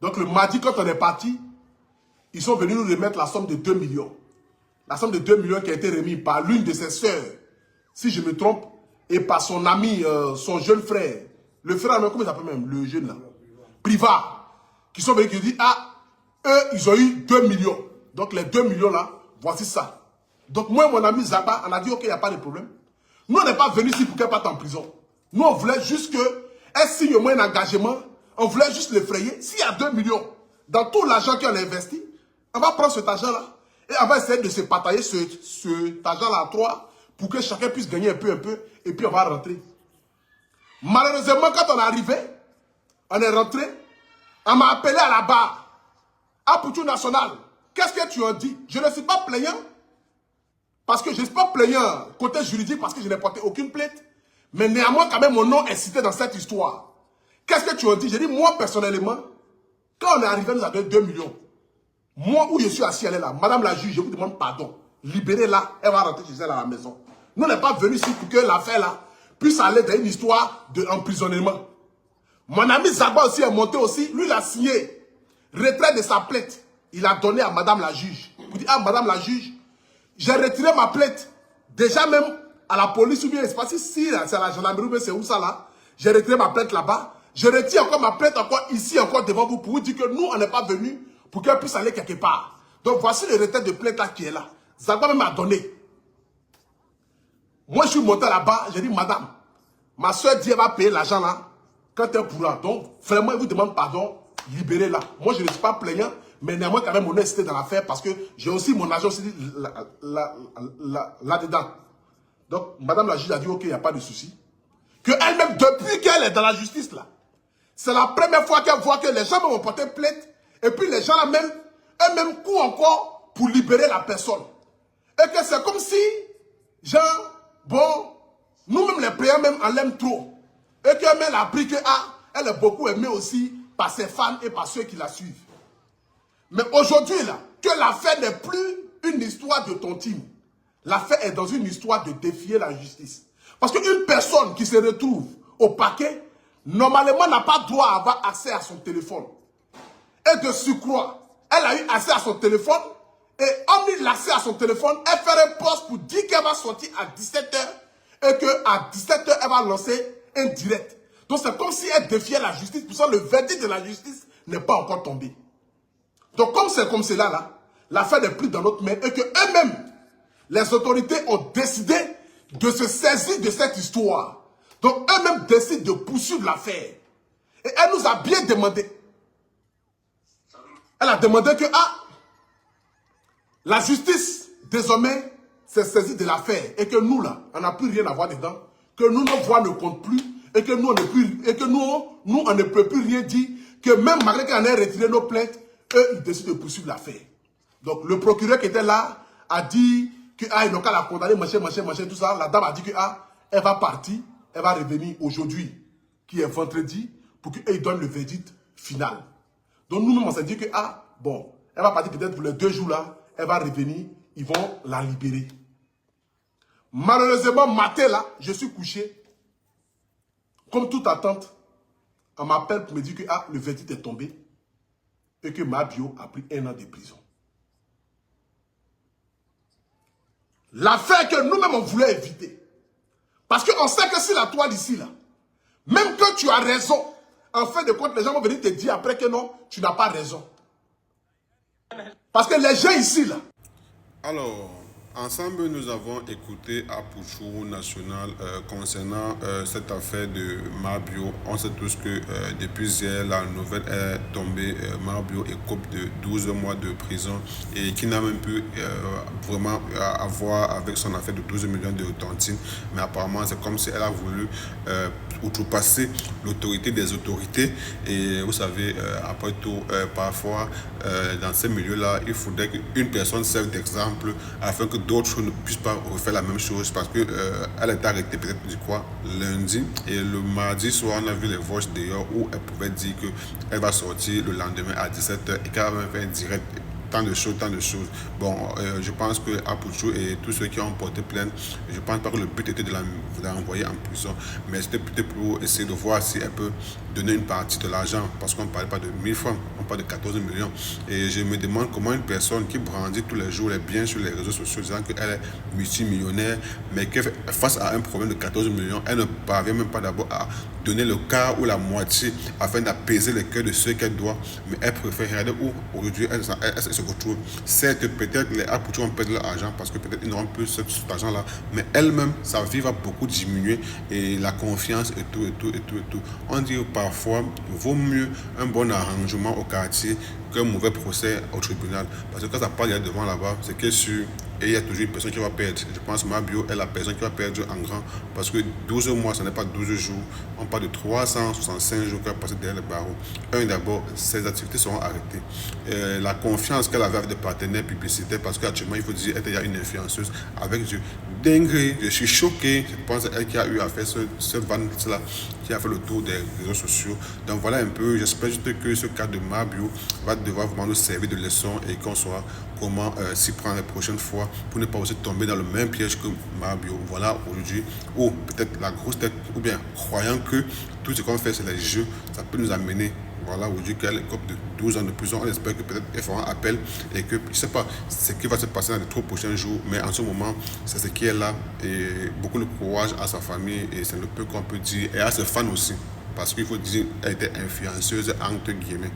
Donc le mardi, quand on est parti, ils sont venus nous remettre la somme de 2 millions. La somme de 2 millions qui a été remise par l'une de ses sœurs, si je me trompe, et par son ami, son jeune frère. Le frère, comment il s'appelle même, le jeune là? Privat. Qui sont venus, qui disent, ah, eux, ils ont eu 2 millions. Donc les 2 millions là, voici ça. Donc moi et mon ami Zaba, on a dit, ok, il n'y a pas de problème. Nous, on n'est pas venus ici pour qu'elle parte en prison. Nous, on voulait juste qu'elle signe au moins un engagement. On voulait juste l'effrayer. S'il y a 2 millions, dans tout l'argent qu'on a investi, on va prendre cet argent-là et on va essayer de se partager cet argent-là à 3 pour que chacun puisse gagner un peu, et puis on va rentrer. Malheureusement, quand on est arrivé, on est rentré, on m'a appelé à la barre, à Poutou National. Qu'est-ce que tu as dit? Je ne suis pas plaignant, parce que je ne suis pas plaignant côté juridique, parce que je n'ai porté aucune plainte. Mais néanmoins, quand même, mon nom est cité dans cette histoire. Qu'est-ce que tu as dit? J'ai dit, moi, personnellement, quand on est arrivé, nous avons 2 millions. Moi, où je suis assis, elle est là. Madame la juge, je vous demande pardon. Libérez-la, elle va rentrer chez elle à la maison. Nous, on n'est pas venus ici pour que l'affaire là puisse aller dans une histoire d'emprisonnement. Mon ami Zaba aussi est monté aussi. Lui, il a signé retrait de sa plainte. Il a donné à madame la juge. Pour dire, ah, madame la juge, j'ai retiré ma plainte. Déjà même à la police ou bien, c'est pas si c'est à la gendarmerie ou bien c'est où ça là. J'ai retiré ma plainte là-bas. Je retire encore ma plainte encore ici, encore devant vous, pour vous dire que nous, on n'est pas venus pour qu'elle puisse aller quelque part. Donc voici le retrait de plainte là qui est là. Zaba même m'a donné. Moi, je suis monté là-bas, j'ai dit, madame, ma soeur dit, elle va payer l'argent là, quand elle pourra. Donc, vraiment, elle vous demande pardon, libérez-la. Moi, je ne suis pas plaignant, mais néanmoins, quand même, mon honnêteté dans l'affaire, parce que j'ai aussi mon agent aussi là-dedans. Donc, madame la juge a dit, ok, il n'y a pas de souci. Que elle-même, depuis qu'elle est dans la justice là, c'est la première fois qu'elle voit que les gens vont porter plainte, et puis les gens là même, eux-mêmes courent encore pour libérer la personne. Et que c'est comme si, genre, bon, nous-mêmes les prières même, on l'aime trop. Et qu'elle a appris que, ah, elle est beaucoup aimée aussi par ses fans et par ceux qui la suivent. Mais aujourd'hui, là, que l'affaire n'est plus une histoire de tontine. L'affaire est dans une histoire de défier la justice. Parce qu'une personne qui se retrouve au paquet, normalement n'a pas droit à avoir accès à son téléphone. Et de surcroît, elle a eu accès à son téléphone, et hormis l'accès à son téléphone, elle fait un poste pour dire qu'elle va sortir à 17 h et qu'à 17 h, elle va lancer un direct. Donc c'est comme si elle défiait la justice, pour ça le verdict de la justice n'est pas encore tombé. Donc comme c'est comme cela, là, l'affaire n'est plus dans notre main, et que eux-mêmes, les autorités ont décidé de se saisir de cette histoire. Donc eux-mêmes décident de poursuivre l'affaire. Et elle nous a bien demandé. Elle a demandé que, ah, la justice, désormais, s'est saisie de l'affaire. Et que nous, là, on n'a plus rien à voir dedans. Que nous, nos voix ne comptent plus. Et que nous, on ne peut plus rien dire. Que même malgré qu'on ait retiré nos plaintes, eux, ils décident de poursuivre l'affaire. Donc, le procureur qui était là a dit que, ah, ils n'ont qu'à la condamner, machin, tout ça. La dame a dit que, ah, elle va partir, elle va revenir aujourd'hui, qui est vendredi, pour qu'ils donnent le verdict final. Donc, nous-mêmes, on s'est dit que, ah, bon, elle va partir peut-être pour les 2 jours là, elle va revenir, ils vont la libérer. Malheureusement, matin là, je suis couché. Comme toute attente, on m'appelle pour me dire que, ah, le verdict est tombé et que Mabio a pris 1 an de prison. L'affaire que nous-mêmes on voulait éviter. Parce qu'on sait que si la toile ici, là, même que tu as raison, en fin de compte, les gens vont venir te dire après que non, tu n'as pas raison. Parce que les gens ici, là. Alors, ensemble, nous avons écouté à Poutou National concernant cette affaire de Mabio. On sait tous que depuis hier, la nouvelle est tombée. Mabio écope de 12 mois de prison et qui n'a même pu vraiment avoir avec son affaire de 12 millions de tontines. Mais apparemment, c'est comme si elle a voulu outrepasser l'autorité des autorités. Et vous savez, après tout, parfois, dans ces milieux-là, il faudrait qu'une personne serve d'exemple afin que d'autres ne puissent pas refaire la même chose, parce que elle est arrêtée peut-être lundi, et le mardi soir on a vu les voix d'ailleurs où elle pouvait dire qu'elle va sortir le lendemain à 17 h et qu'elle va faire un direct. Tant de choses. Bon, je pense que Apouchou et tous ceux qui ont porté plainte, je pense pas que le but était de l'envoyer en prison, mais c'était peut-être pour essayer de voir si elle peut donner une partie de l'argent, parce qu'on ne parle pas de 1000 francs, on parle de 14 millions. Et je me demande comment une personne qui brandit tous les jours les biens sur les réseaux sociaux, disant qu'elle est multimillionnaire, mais que face à un problème de 14 millions, elle ne parvient même pas d'abord à donner le quart ou la moitié afin d'apaiser les cœurs de ceux qu'elle doit, mais elle préfère regarder où aujourd'hui elle se retrouve. Certes, peut-être les Apouchou vont perdre leur argent parce que peut-être ils n'auront plus cet argent-là, mais elle-même, sa vie va beaucoup diminuer et la confiance et tout. On dit parfois, il vaut mieux un bon arrangement au quartier qu'un mauvais procès au tribunal. Parce que quand ça parle devant là-bas, c'est que sûr, et il y a toujours une personne qui va perdre. Je pense que Mabio est la personne qui va perdre en grand. Parce que 12 mois, ce n'est pas 12 jours. On parle de 365 jours qu'elle a passé derrière le barreau. D'abord, ses activités seront arrêtées. La confiance qu'elle avait avec des partenaires publicitaires, parce qu'actuellement, il faut dire, elle est une influenceuse avec Dieu. Dingue, je suis choqué. Je pense qu'elle qui a eu à faire ce van-là, qui a fait le tour des réseaux sociaux. Donc voilà un peu, j'espère juste que ce cas de Mabio va devoir vraiment nous servir de leçon et qu'on saura comment s'y prendre la prochaine fois pour ne pas aussi tomber dans le même piège que Mabio. Voilà aujourd'hui, ou peut-être la grosse tête, ou bien croyant que tout ce qu'on fait c'est les jeux, ça peut nous amener. Voilà, aujourd'hui qu'elle est de 12 ans de prison, on espère que peut-être elle fera appel et que, je ne sais pas ce qui va se passer dans les 3 prochains jours, mais en ce moment, c'est ce qui est là et beaucoup de courage à sa famille et c'est le peu qu'on peut dire et à ses fans aussi, parce qu'il faut dire qu'elle était influenceuse entre guillemets.